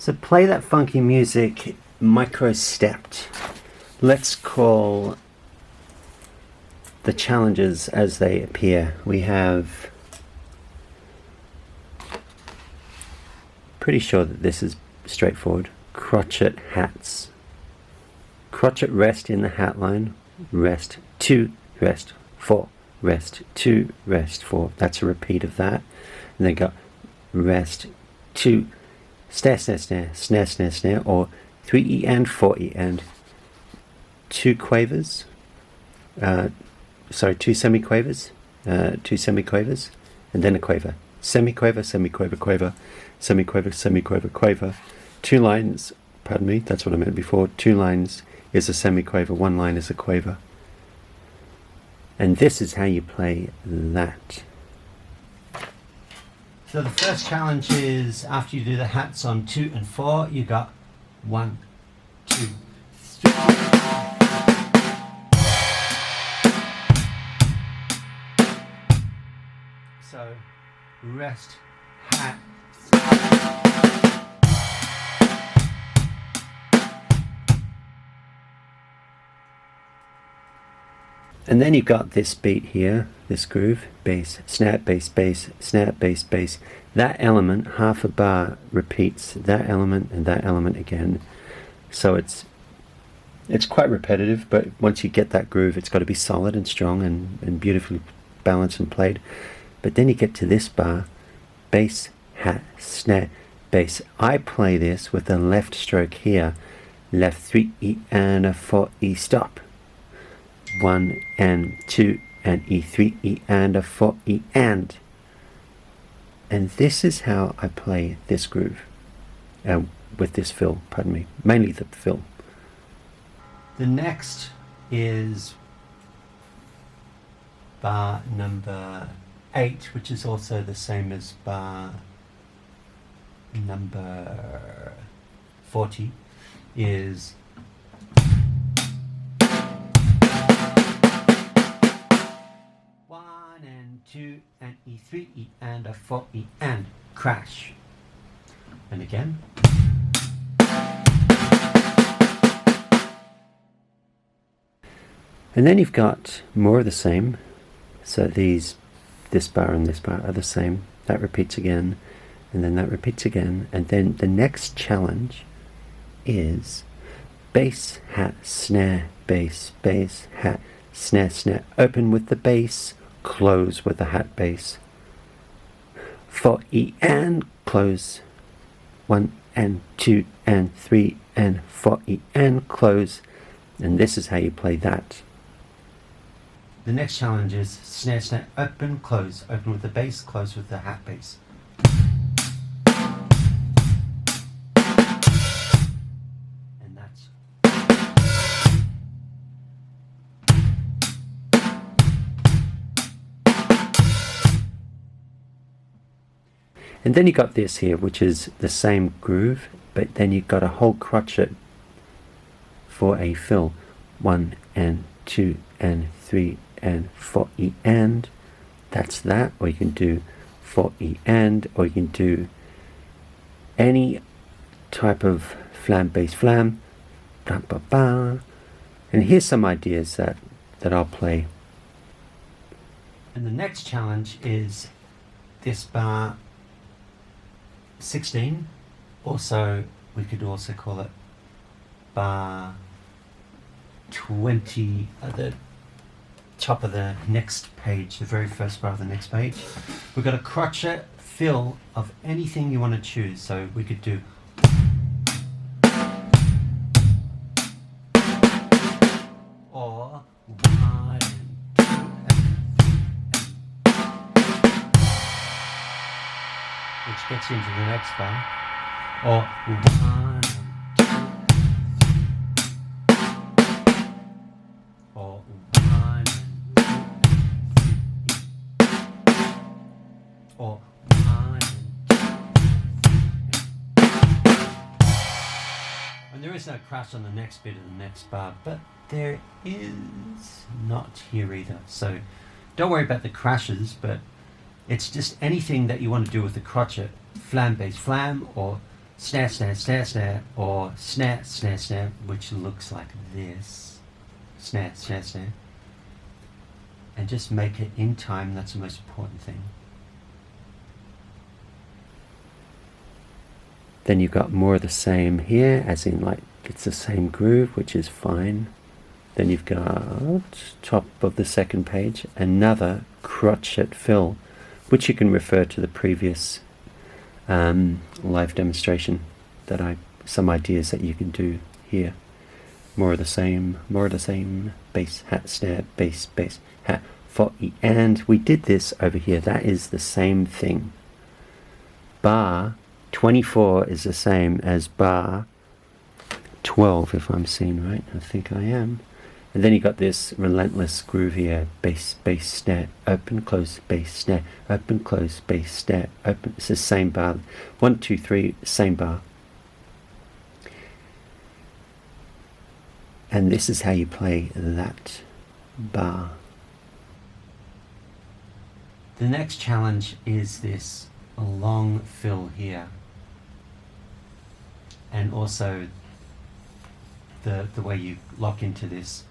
So play that funky music micro-stepped. Let's call the challenges as they appear. We have, pretty sure that this is straightforward, crotchet hats. Crotchet rest in the hat line, rest 2, rest 4, rest 2, rest 4. That's a repeat of that. And then got rest 2, snare, snare, snare, snare, snare, snare, or 3E and 4E and 2 quavers, 2 semiquavers, 2 semiquavers, and then a quaver. Semiquaver, semiquaver, quaver, semiquaver, semiquaver, quaver. 2 lines, pardon me, that's what I meant before. 2 lines is a semiquaver, 1 line is a quaver. And this is how you play that. So the first challenge is, after you do the hats on 2 and 4, you got 1, 2, 3. So rest, hat, and then you've got this beat here, this groove, bass, snap, bass, bass, snap, bass, bass. That element, half a bar, repeats that element and that element again. So it's quite repetitive, but once you get that groove, it's got to be solid and strong and beautifully balanced and played. But then you get to this bar, bass, hat, snare, bass. I play this with the left stroke here, left 3E and a 4E stop. 1 and 2 and E, 3E and a 4E and this is how I play this groove with this fill, pardon me, mainly the fill. The next is bar number 8, which is also the same as bar number 40, is 1 and 2 and E, 3E and a 4E and crash. And again. And then you've got more of the same. So this bar and this bar are the same. That repeats again, and then that repeats again. And then the next challenge is bass, hat, snare, bass, bass, hat, snare, snare. Open with the bass, close with the hat bass. 4E and close. 1 and 2 and 3 and 4E and close. And this is how you play that. The next challenge is snare, snare, open, close. Open with the bass, close with the hat bass. And that's. And then you got this here, which is the same groove, but then you've got a whole crotchet for a fill. 1 and 2 and 3 and 4E and. That's that. Or you can do 4E and, or you can do any type of flam, bass, flam. Ba, ba, ba. And here's some ideas that I'll play. And the next challenge is this bar 16. Also, we could also call it bar 20 at the top of the next page, the very first bar of the next page. We've got a crotchet fill of anything you want to choose. So we could do or 1 and 2 which gets you into the next bar, or 1 or 1 or 1. And there is no crash on the next bit of the next bar, but there is not here either. So don't worry about the crashes, but it's just anything that you want to do with the crotchet. Flam, bass, flam, or snare, snare, snare, snare, or snare, snare, snare, which looks like this. Snare, snare, snare. And just make it in time, that's the most important thing. Then you've got more of the same here, as in like it's the same groove, which is fine. Then you've got, top of the second page, another crotchet fill, which you can refer to the previous live demonstration that some ideas that you can do here. More of the same, bass, hat, snare, bass, hat, 4E, and we did this over here. That is the same thing. Bar 24 is the same as bar 12, if I'm seeing right. I think I am. And then you got this relentless groove here. Bass, bass, snare, open, close, bass, snare, open, close, bass, snare, open. It's the same bar. 1, 2, 3, same bar. And this is how you play that bar. The next challenge is this long fill here. And also the way you lock into this.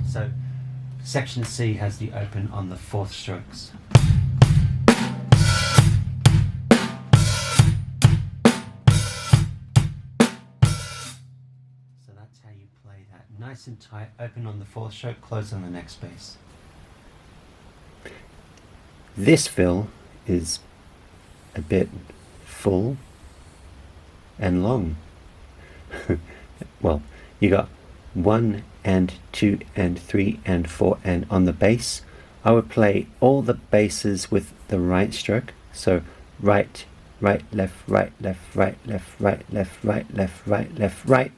So section C has the open on the 4th strokes. So that's how you play that. Nice and tight, open on the 4th stroke, close on the next bass. This fill is a bit full and long. Well, you got 1 and 2 and 3 and 4 and on the bass. I would play all the basses with the right stroke. So right, right, left, right, left, right, left, right, left, right, left, right, left, right.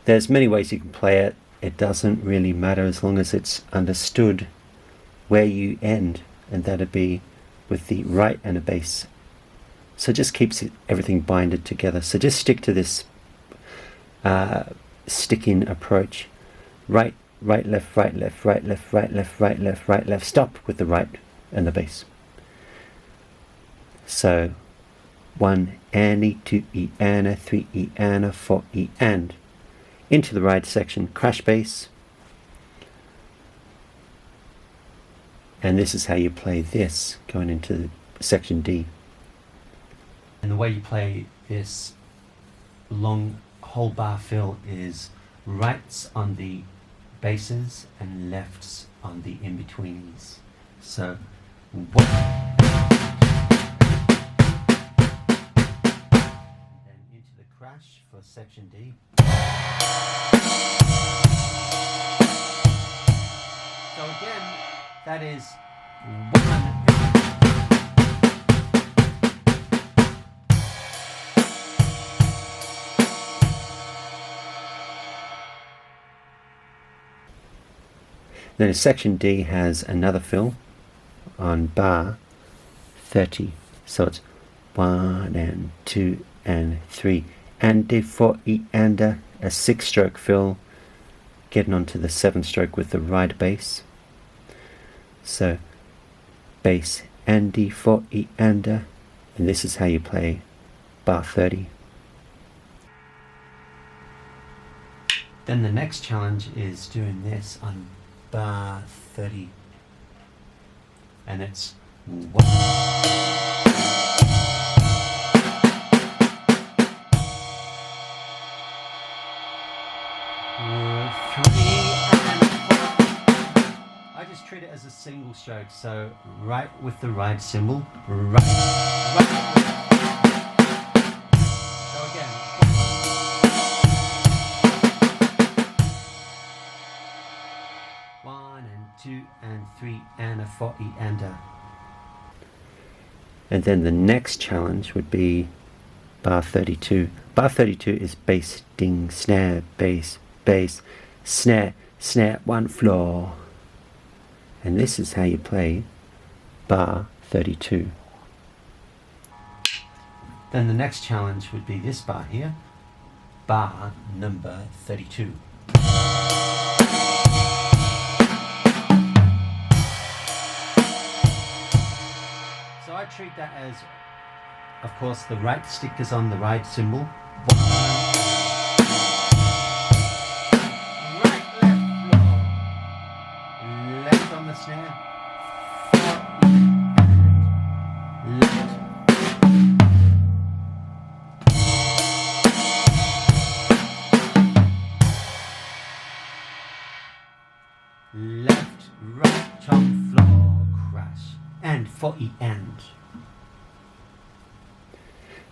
There's many ways you can play it. It doesn't really matter as long as it's understood where you end, and that'd be with the right and a bass. So it just keeps everything binded together. So just stick to this sticking approach. Right, right, left, right, left, right, left, right, left, right, left, right, left. Stop with the right and the bass. So 1 and E, 2 E and a 3 E and a 4 E and into the right section, crash bass. And this is how you play this going into section D. And the way you play this long whole bar fill is rights on the basses and lefts on the in-betweens. So 1. And into the crash for section D. So again, that is 1. Then section D has another fill on bar 30. So it's 1 and 2 and 3 and D, 4 E and a 6-stroke fill, getting onto the 7-stroke with the right bass. So bass and D, 4 E and a, and this is how you play bar 30. Then the next challenge is doing this on bar 30, and it's 1, 3, and 4. I just treat it as a single stroke, so right with the right cymbal, right. So again. 1 and 2 and 3 and a 4 E and a. And then the next challenge would be bar 32. Bar 32 is bass, ding, snare, bass, bass, snare, snare, 1 floor. And this is how you play bar 32. Then the next challenge would be this bar here, bar number 32. So I treat that as of course, the right stick is on the right cymbal. Right, left, floor. Left on the snare. Left. Left, right, tom, floor, crash. And 40 and.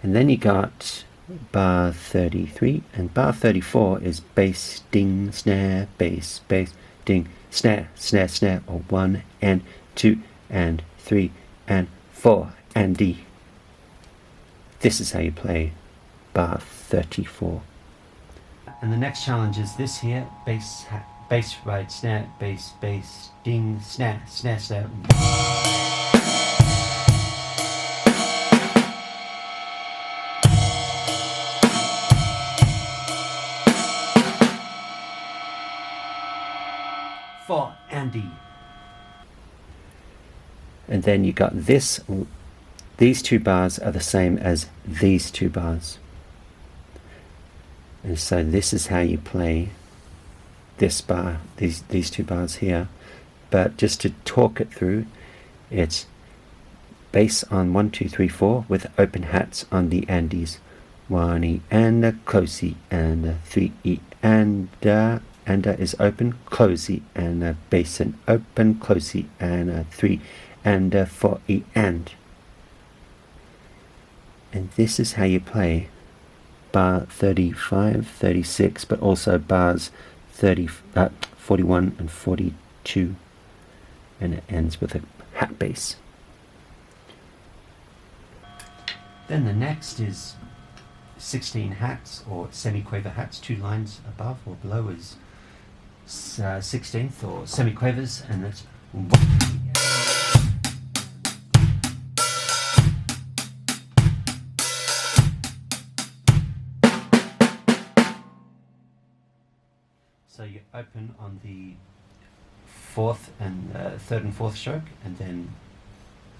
And then you got bar 33, and bar 34 is bass, ding, snare, bass, bass, ding, snare, snare, snare, or 1 and 2 and 3 and 4 and D. This is how you play bar 34. And the next challenge is this here, bass, bass, right, snare, bass, bass, ding, snare, snare, snare. For Andy. And then you got this. These two bars are the same as these two bars. And so this is how you play this bar, these two bars here. But just to talk it through, it's bass on 1, 2, 3, 4 with open hats on the Andes. 1 E and a close E and a 3 E and is open, close E and a bass and open, close E and a 3 and a 4 E and. And this is how you play bar 35, 36, but also bars 41 and 42, and it ends with a hat bass. Then the next is 16 hats or semiquaver hats, 2 lines above or below is 16th or semiquavers, and that's 1. So you open on the 4th and 3rd and 4th stroke, and then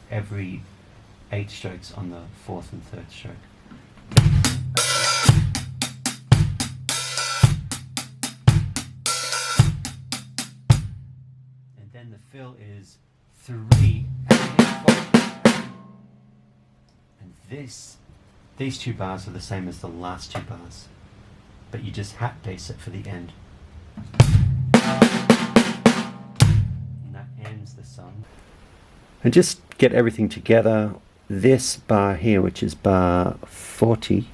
every 8 strokes on the 4th and 3rd stroke. And then the fill is 3 and 4. And these 2 bars are the same as the last 2 bars, but you just hat bass it for the end. And that ends the song. And just get everything together. This bar here, which is bar 40,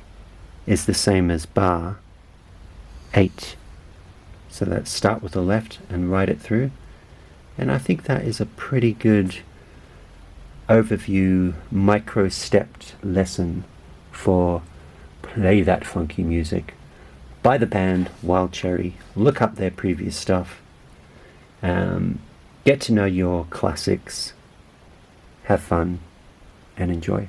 is the same as bar 8. So let's start with the left and write it through. And I think that is a pretty good overview, micro-stepped lesson for Play That Funky Music by the band Wild Cherry. Look up their previous stuff. Get to know your classics. Have fun and enjoy.